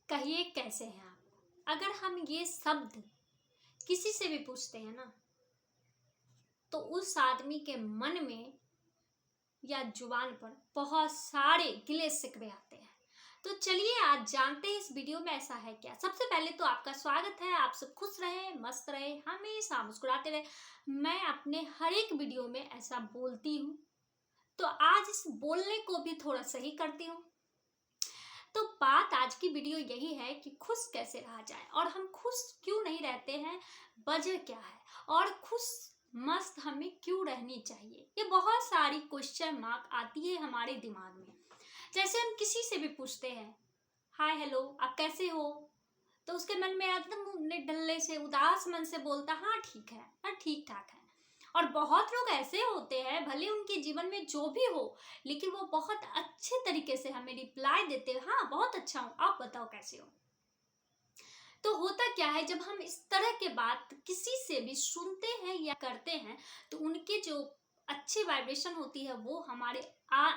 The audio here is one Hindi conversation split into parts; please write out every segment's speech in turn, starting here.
कहिए कैसे हैं आप? अगर हम ये शब्द किसी से भी पूछते हैं ना, तो उस आदमी के मन में या जुबान पर बहुत सारे गिले शिकवे आते हैं। तो चलिए आज जानते हैं इस वीडियो में ऐसा है क्या। सबसे पहले तो आपका स्वागत है। आप सब खुश रहे, मस्त रहे, हमेशा मुस्कुराते रहे। मैं अपने हर एक वीडियो में ऐसा बोलती हूँ, तो आज इस बोलने को भी थोड़ा सही करती हूँ। तो बात आज की वीडियो यही है कि खुश कैसे रहा जाए और हम खुश क्यों नहीं रहते हैं, वजह क्या है और खुश मस्त हमें क्यों रहनी चाहिए। ये बहुत सारी क्वेश्चन मार्क आती है हमारे दिमाग में। जैसे हम किसी से भी पूछते हैं, हाय हेलो आप कैसे हो, तो उसके मन में एकदम डल्ले से उदास मन से बोलता हाँ ठीक है, हाँ ठीक ठाक है। और बहुत लोग ऐसे होते हैं, भले उनके जीवन में जो भी हो, लेकिन वो बहुत अच्छे तरीके से हमें रिप्लाई देते हैं, हाँ बहुत अच्छा हूँ, आप बताओ कैसे हो। तो होता क्या है, जब हम इस तरह के बात किसी से भी सुनते हैं या करते हैं, तो उनके जो अच्छी वाइब्रेशन होती है वो हमारे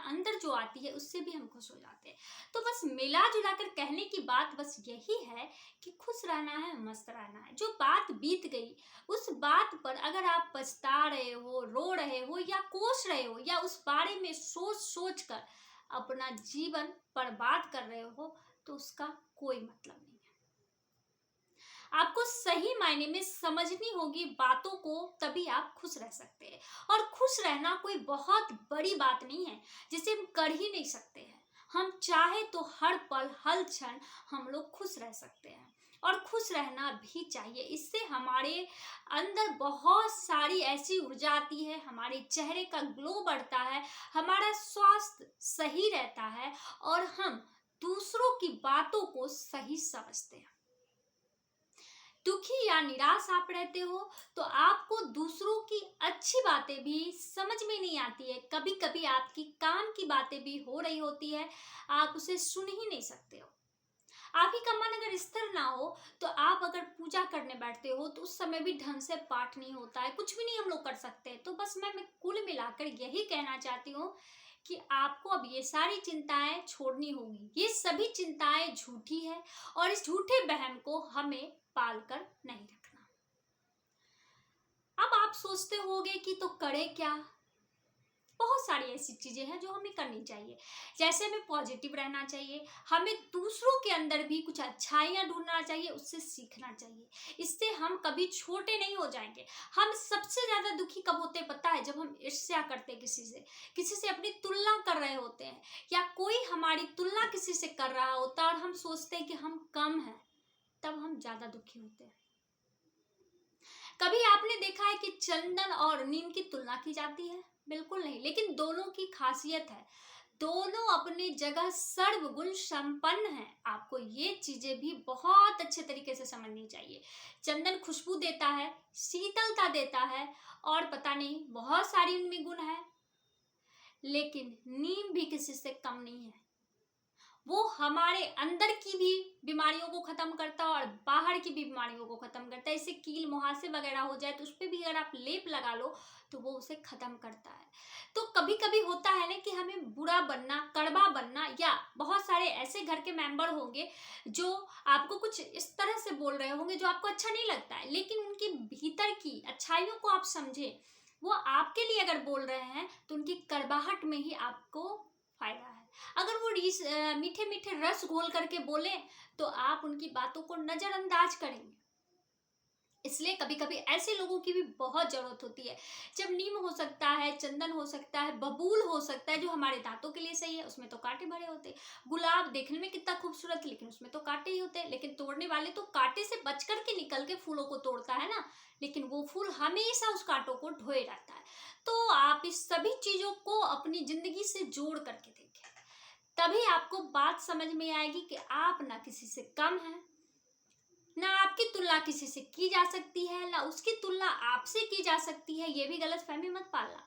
अंदर जो आती है उससे भी हम खुश हो जाते हैं। तो बस मिला जुला कर कहने की बात बस यही है कि खुश रहना है, मस्त रहना है। जो बात बीत गई उस बात पर अगर आप पछता रहे हो, रो रहे हो या कोस रहे हो या उस बारे में सोच सोच कर अपना जीवन बर्बाद कर रहे हो, तो उसका कोई मतलब नहीं। आपको सही मायने में समझनी होगी बातों को, तभी आप खुश रह सकते हैं। और खुश रहना कोई बहुत बड़ी बात नहीं है जिसे हम कर ही नहीं सकते हैं। हम चाहे तो हर पल हर क्षण हम लोग खुश रह सकते हैं और खुश रहना भी चाहिए। इससे हमारे अंदर बहुत सारी ऐसी ऊर्जा आती है, हमारे चेहरे का ग्लो बढ़ता है, हमारा स्वास्थ्य सही रहता है और हम दूसरों की बातों को सही समझते हैं। दुखी या निराश आप रहते हो तो आपको दूसरों की अच्छी बातें भी समझ में नहीं आती है। कभी कभी आपकी काम की बातें भी हो रही होती है, आप उसे सुन ही नहीं सकते हो। आप ही का मन अगर स्थिर ना हो, तो आप अगर पूजा करने बैठते हो तो उस समय भी ढंग से पाठ नहीं होता है, कुछ भी नहीं हम लोग कर सकते। तो बस मैं कुल मिलाकर यही कहना चाहती हूँ कि आपको अब ये सारी चिंताएं छोड़नी होगी। ये सभी चिंताएं झूठी है और इस झूठे वहम को हमें पाल कर नहीं रखना। अब आप सोचते होंगे कि तो करे क्या। बहुत सारी ऐसी चीजें हैं जो हमें करनी चाहिए। जैसे हमें पॉजिटिव रहना चाहिए, हमें दूसरों के अंदर भी कुछ अच्छाइयाँ ढूंढना चाहिए, उससे सीखना चाहिए। इससे हम कभी छोटे नहीं हो जाएंगे। हम सबसे ज्यादा दुखी कब होते हैं पता है? जब हम ईर्ष्या करते हैं किसी से अपनी तुलना कर रहे होते हैं, या कोई हमारी तुलना किसी से कर रहा होता है और हम सोचते हैं कि हम कम हैं, तब हम ज्यादा दुखी होते हैं। कभी आपने देखा है कि चंदन और नीम की तुलना की जाती है? बिल्कुल नहीं। लेकिन दोनों की खासियत है, दोनों अपनी जगह सर्वगुण संपन्न है। आपको ये चीजें भी बहुत अच्छे तरीके से समझनी चाहिए। चंदन खुशबू देता है, शीतलता देता है और पता नहीं बहुत सारी उनमें गुण है, लेकिन नीम भी किसी से कम नहीं है। वो हमारे अंदर की भी बीमारियों को खत्म करता है और बाहर की भी बीमारियों को खत्म करता है। इससे कील मुहासे वगैरह हो जाए तो उस पर भी अगर आप लेप लगा लो तो वो उसे खत्म करता है। तो कभी कभी होता है ना कि हमें बुरा बनना, कड़वा बनना, या बहुत सारे ऐसे घर के मेंबर होंगे जो आपको कुछ इस तरह से बोल रहे होंगे जो आपको अच्छा नहीं लगता है, लेकिन उनकी भीतर की अच्छाइयों को आप समझे। वो आपके लिए अगर बोल रहे हैं तो उनकी कड़वाहट में ही आपको फायदा है। अगर वो मीठे मीठे रस घोल करके बोले तो आप उनकी बातों को नजरअंदाज करेंगे। इसलिए कभी कभी ऐसे लोगों की भी बहुत जरूरत होती है। जब नीम हो सकता है, चंदन हो सकता है, बबूल हो सकता है जो हमारे दांतों के लिए सही है, उसमें तो कांटे भरे होते हैं। गुलाब देखने में कितना खूबसूरत, लेकिन उसमें तो कांटे ही होते हैं। लेकिन तोड़ने वाले तो कांटे से बच करके निकल के फूलों को तोड़ता है ना, लेकिन वो फूल हमेशा उस कांटों को ढोए रहता है। तो आप इस सभी चीजों को अपनी जिंदगी से जोड़ करके देखें, तभी आपको बात समझ में आएगी कि आप ना किसी से कम हैं, ना आपकी तुलना किसी से की जा सकती है, ना उसकी तुलना आपसे की जा सकती है। ये भी गलत फहमी मत पालना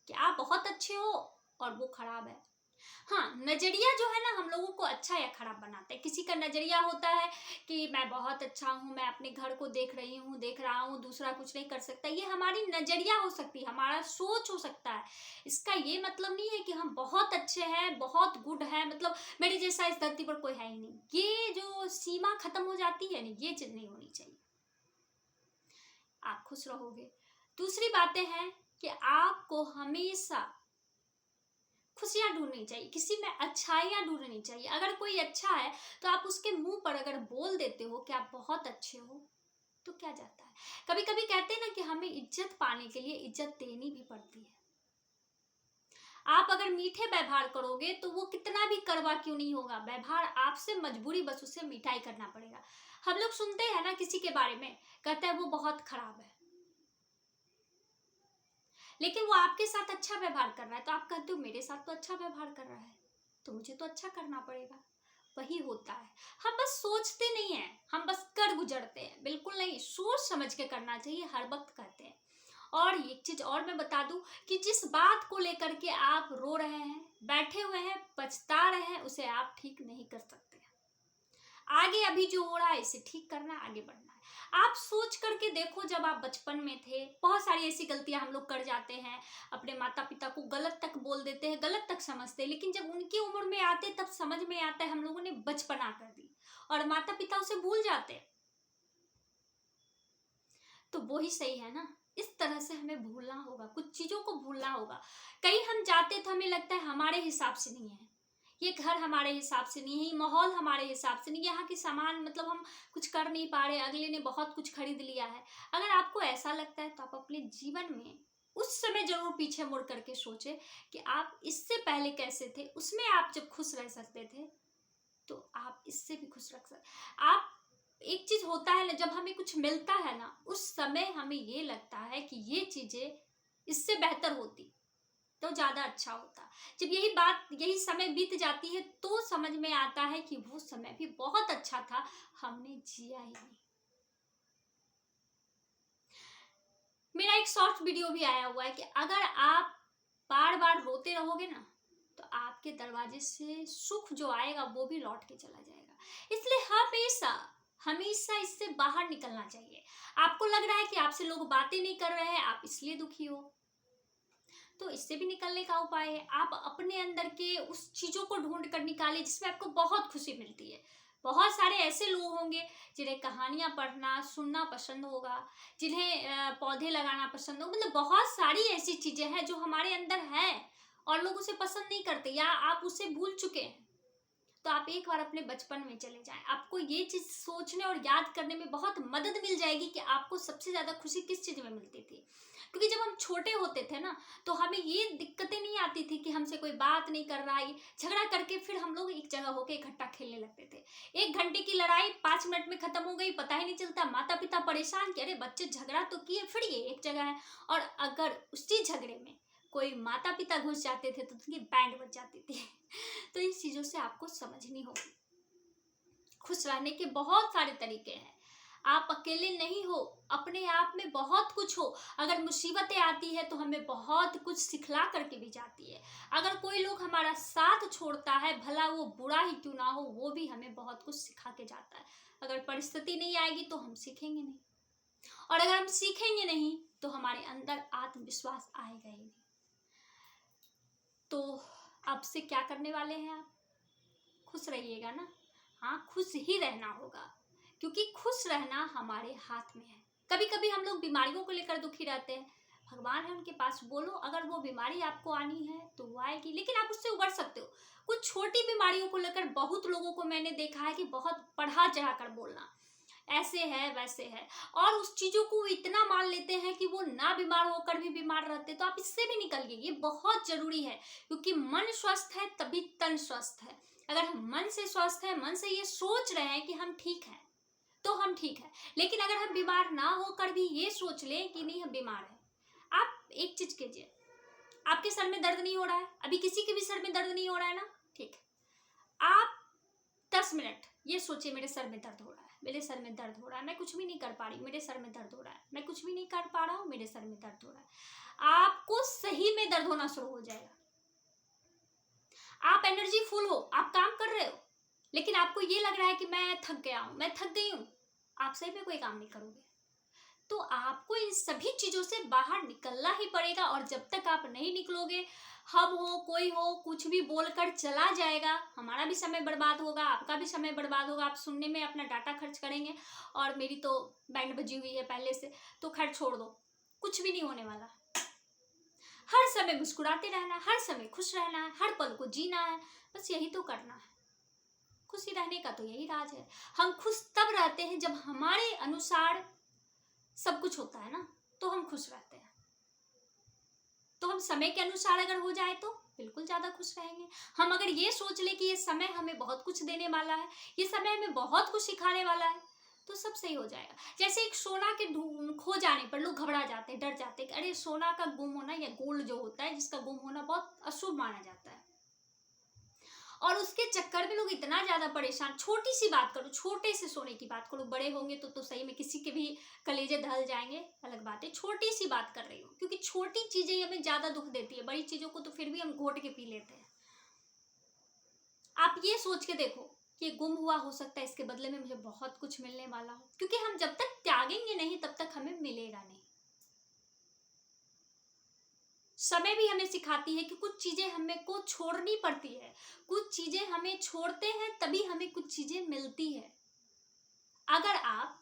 कि आप बहुत अच्छे हो और वो खराब है। हाँ, नज़रिया जो है ना हम लोगों को अच्छा या खराब बनाता है। किसी का नज़रिया होता है कि मैं बहुत अच्छा हूँ, मैं अपने घर को देख रही हूँ, देख रहा हूँ, दूसरा कुछ नहीं कर सकता। ये हमारी नज़रिया हो सकती है, हमारा सोच हो सकता है। इसका ये मतलब नहीं है कि हम बहुत अच्छे हैं, बहुत गुड हैं, मतलब मेरे जैसा इस धरती पर कोई है ही नहीं। ये जो सीमा खत्म हो जाती है ना, ये चीज़ नहीं होनी चाहिए। आप खुश रहोगे। दूसरी बातें हैं कि आपको हमेशा खुशियाँ ढूँढनी चाहिए, किसी में अच्छाइयाँ ढूँढनी चाहिए। अगर कोई अच्छा है, तो आप उसके मुँह पर अगर बोल देते हो कि आप बहुत अच्छे हो, तो क्या जाता है? कभी-कभी कहते हैं ना कि हमें इज़्ज़त पाने के लिए इज़्ज़त देनी भी पड़ती है। आप अगर मीठे व्यवहार करोगे, तो वो कितना भी कड़वा क्यों नहीं होगा, व्यवहार आपसे मजबूरी बस उसे मीठा ही करना पड़ेगा। हम लोग सुनते हैं ना किसी के बारे में, कहते हैं वो बहुत खराब है। लेकिन वो आपके साथ अच्छा व्यवहार कर रहा है, तो आप कहते हो मेरे साथ तो अच्छा व्यवहार कर रहा है, तो मुझे तो अच्छा करना पड़ेगा। वही होता है। हम बस सोचते नहीं हैं, हम बस कर गुजरते हैं। बिल्कुल नहीं, सोच समझ के करना चाहिए, हर वक्त कहते हैं। और एक चीज और मैं बता दूं कि जिस बात को लेकर के आप रो रहे हैं, बैठे हुए हैं, पछता रहे हैं, उसे आप ठीक नहीं कर सकते। आगे अभी जो हो रहा है इसे ठीक करना है, आगे बढ़ना है। आप सोच करके देखो, जब आप बचपन में थे, बहुत सारी ऐसी गलतियां हम लोग कर जाते हैं, अपने माता पिता को गलत तक बोल देते हैं, गलत तक समझते हैं, लेकिन जब उनकी उम्र में आते तब समझ में आता है हम लोगों ने बचपना कर दी और माता पिता उसे भूल जाते हैं। तो वो ही सही है ना। इस तरह से हमें भूलना होगा, कुछ चीजों को भूलना होगा। कहीं हम जाते तो हमें लगता है हमारे हिसाब से नहीं है, ये घर हमारे हिसाब से नहीं है, ये माहौल हमारे हिसाब से नहीं, यहाँ के सामान मतलब हम कुछ कर नहीं पा रहे, अगले ने बहुत कुछ खरीद लिया है। अगर आपको ऐसा लगता है तो आप अपने जीवन में उस समय जरूर पीछे मुड़ करके सोचे कि आप इससे पहले कैसे थे, उसमें आप जब खुश रह सकते थे, तो आप इससे भी खुश रख सकते। आप एक चीज होता है ना, जब हमें कुछ मिलता है ना, उस समय हमें ये लगता है कि ये चीजें इससे बेहतर होती तो ज्यादा अच्छा होता। जब यही बात, यही समय बीत जाती है, तो समझ में आता है कि वो समय भी बहुत अच्छा था, हमने जिया ही नहीं। मेरा एक शॉर्ट वीडियो भी आया हुआ है कि अगर आप बार बार रोते रहोगे ना, तो आपके दरवाजे से सुख जो आएगा वो भी लौट के चला जाएगा। इसलिए हमेशा हमेशा इससे बाहर निकलना चाहिए। आपको लग रहा है कि आपसे लोग बातें नहीं कर रहे हैं, आप इसलिए दुखी हो, तो इससे भी निकलने का उपाय है, आप अपने अंदर के उस चीजों को ढूंढ कर निकालें जिसमें आपको बहुत खुशी मिलती है। बहुत सारे ऐसे लोग होंगे जिन्हें कहानियां पढ़ना सुनना पसंद होगा, जिन्हें पौधे लगाना पसंद होगा, मतलब बहुत सारी ऐसी चीजें हैं जो हमारे अंदर हैं और लोग उसे पसंद नहीं करते या आप उसे भूल चुके हैं। तो आप एक बार अपने बचपन में चले जाएं, आपको ये चीज सोचने और याद करने में बहुत मदद मिल जाएगी कि आपको सबसे ज्यादा खुशी किस चीज में मिलती थी। क्योंकि जब हम छोटे होते थे ना, तो हमें ये दिक्कतें नहीं आती थी कि हमसे कोई बात नहीं कर रहा है, झगड़ा करके फिर हम लोग एक जगह होकर इकट्ठा खेलने लगते थे। 1 घंटे की लड़ाई 5 मिनट में खत्म हो गई, पता ही नहीं चलता। माता पिता परेशान कि अरे बच्चे झगड़ा तो किए, फिर ये एक जगह है। और अगर उसी झगड़े में कोई माता पिता घुस जाते थे तो उनकी बैंड बज जाती थी। तो इन चीजों से आपको समझनी होगी। खुश रहने के बहुत सारे तरीके हैं, आप अकेले नहीं हो, अपने आप में बहुत कुछ हो। अगर मुसीबतें आती है तो हमें बहुत कुछ सिखला करके भी जाती है। अगर कोई लोग हमारा साथ छोड़ता है, भला वो बुरा ही क्यों ना हो, वो भी हमें बहुत कुछ सिखा के जाता है। अगर परिस्थिति नहीं आएगी तो हम सीखेंगे नहीं, और अगर हम सीखेंगे नहीं तो हमारे अंदर आत्मविश्वास आएगा ही नहीं। तो अब से क्या करने वाले हैं आप? खुश रहिएगा ना। हाँ, खुश ही रहना होगा, क्योंकि खुश रहना हमारे हाथ में है। कभी कभी हम लोग बीमारियों को लेकर दुखी रहते हैं, भगवान है उनके पास बोलो, अगर वो बीमारी आपको आनी है तो वो आएगी, लेकिन आप उससे उबर सकते हो। कुछ छोटी बीमारियों को लेकर बहुत लोगों को मैंने देखा है कि बहुत बढ़ा चढ़ा कर बोलना, ऐसे है वैसे है, और उस चीजों को इतना मान लेते हैं कि वो ना बीमार होकर भी बीमार रहते। तो आप इससे भी निकलिए, ये बहुत जरूरी है, क्योंकि मन स्वस्थ है तभी तन स्वस्थ है। अगर हम मन से स्वस्थ है, मन से ये सोच रहे हैं कि हम ठीक हैं, तो हम ठीक है। लेकिन अगर हम बीमार ना होकर भी ये सोच लें कि नहीं हम बीमार हैं, आप एक चीज कीजिए, आपके सर में दर्द नहीं हो रहा है, अभी किसी के भी सर में दर्द नहीं हो रहा है ना, ठीक है, आप 10 मिनट ये सोचिए मेरे सर में दर्द हो रहा है, मेरे सर में दर्द हो रहा है, मैं कुछ भी नहीं कर पा रही, मेरे सर में दर्द हो रहा है, मैं कुछ भी नहीं कर पा रहा हूँ, मेरे सर में दर्द हो रहा है। आपको सही में दर्द होना शुरू हो जाएगा। आप एनर्जी फुल हो, आप काम कर रहे हो, लेकिन आपको ये लग रहा है कि मैं थक गया हूं, मैं थक गई हूं, आप सही में कोई काम नहीं करोगे। तो आपको इन सभी चीजों से बाहर निकलना ही पड़ेगा, और जब तक आप नहीं निकलोगे, हम हो कोई हो कुछ भी बोलकर चला जाएगा, हमारा भी समय बर्बाद होगा, आपका भी समय बर्बाद होगा, आप सुनने में अपना डाटा खर्च करेंगे। और मेरी तो बैंड बजी हुई है पहले से, तो खैर छोड़ दो, कुछ भी नहीं होने वाला। हर समय मुस्कुराते रहना, हर समय खुश रहना है, हर पल को जीना है, बस यही तो करना है। खुशी रहने का तो यही राज है। हम खुश तब रहते हैं जब हमारे अनुसार सब कुछ होता है ना, तो हम खुश रहते हैं। तो हम समय के अनुसार अगर हो जाए तो बिल्कुल ज्यादा खुश रहेंगे। हम अगर ये सोच ले कि ये समय हमें बहुत कुछ देने वाला है, ये समय हमें बहुत कुछ सिखाने वाला है, तो सब सही हो जाएगा। जैसे एक सोना के खो जाने पर लोग घबरा जाते हैं, डर जाते हैं कि अरे सोना का गुम होना, या गोल्ड जो होता है जिसका गुम होना बहुत अशुभ माना जाता है, और उसके चक्कर में लोग इतना ज्यादा परेशान। छोटी सी बात करो, छोटे से सोने की बात करो, बड़े होंगे तो सही में किसी के भी कलेजे ढल जाएंगे, अलग बात है। छोटी सी बात कर रही हूँ, क्योंकि छोटी चीजें हमें ज्यादा दुख देती है, बड़ी चीजों को तो फिर भी हम घोट के पी लेते हैं। आप ये सोच के देखो कि ये गुम हुआ हो सकता है, इसके बदले में मुझे बहुत कुछ मिलने वाला हो, क्योंकि हम जब तक त्यागेंगे नहीं तब तक हमें मिलेगा नहीं। समय भी हमें सिखाती है कि कुछ चीजें हमें को छोड़नी पड़ती है, कुछ चीजें हमें छोड़ते हैं तभी हमें कुछ चीजें मिलती है। अगर आप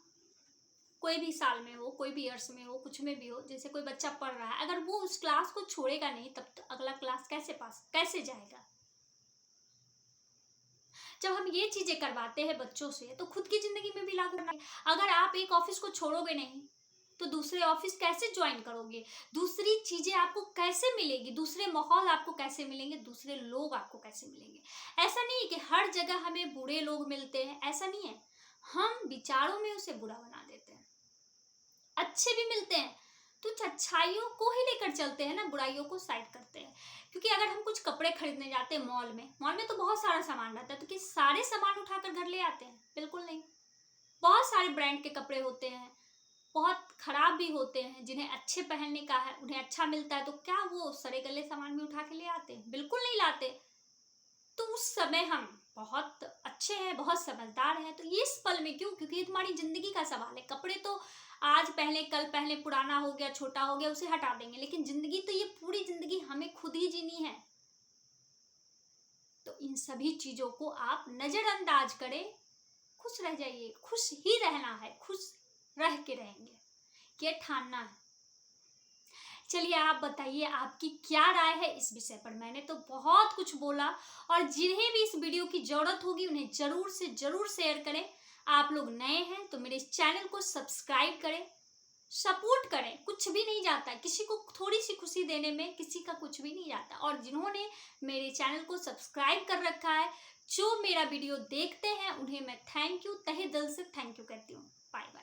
कोई भी साल में हो, कोई भी ईयर्स में हो, कुछ में भी हो, जैसे कोई बच्चा पढ़ रहा है, अगर वो उस क्लास को छोड़ेगा नहीं तब तो अगला क्लास कैसे जाएगा। जब हम ये चीजें करवाते हैं बच्चों से, तो खुद की जिंदगी में भी लागू करना है। अगर आप एक ऑफिस को छोड़ोगे नहीं तो दूसरे ऑफिस कैसे ज्वाइन करोगे, दूसरी चीजें आपको कैसे मिलेगी, दूसरे माहौल आपको कैसे मिलेंगे, दूसरे लोग आपको कैसे मिलेंगे। ऐसा नहीं है कि हर जगह हमें बुरे लोग मिलते हैं, ऐसा नहीं है। हम विचारों में उसे बुरा बना देते हैं। अच्छे भी मिलते हैं तो अच्छाइयों को ही लेकर चलते हैं ना, बुराइयों को साइड करते हैं। क्योंकि अगर हम कुछ कपड़े खरीदने जाते हैं मॉल में तो बहुत सारा सामान रहता है, तो क्या सारे सामान उठाकर घर ले आते हैं? बिल्कुल नहीं। बहुत सारे ब्रांड के कपड़े होते हैं, बहुत खराब भी होते हैं, जिन्हें अच्छे पहनने का है, उन्हें अच्छा मिलता है, तो क्या वो सड़े गले सामान भी उठा के ले आते हैं? बिल्कुल नहीं लाते। तो उस समय हम बहुत अच्छे हैं, बहुत समझदार हैं, तो ये इस पल में क्यों? क्योंकि ये तुम्हारी जिंदगी का सवाल है। कपड़े तो आज पहले कल पहले, पुराना हो गया, छोटा हो गया, उसे हटा देंगे, लेकिन जिंदगी तो ये पूरी जिंदगी हमें खुद ही जीनी है। तो इन सभी चीजों को आप नजरअंदाज करें, खुश रह जाइए। खुश ही रहना है, खुश रह के रहेंगे, ये ठानना है। चलिए आप बताइए आपकी क्या राय है इस विषय पर। मैंने तो बहुत कुछ बोला, और जिन्हें भी इस वीडियो की जरूरत होगी उन्हें जरूर से जरूर शेयर करें। आप लोग नए हैं तो मेरे इस चैनल को सब्सक्राइब करें, सपोर्ट करें। कुछ भी नहीं जाता, किसी को थोड़ी सी खुशी देने में किसी का कुछ भी नहीं जाता। और जिन्होंने मेरे चैनल को सब्सक्राइब कर रखा है, जो मेरा वीडियो देखते हैं, उन्हें मैं थैंक यू, तहे दिल से थैंक यू कहती हूँ। Bye bye.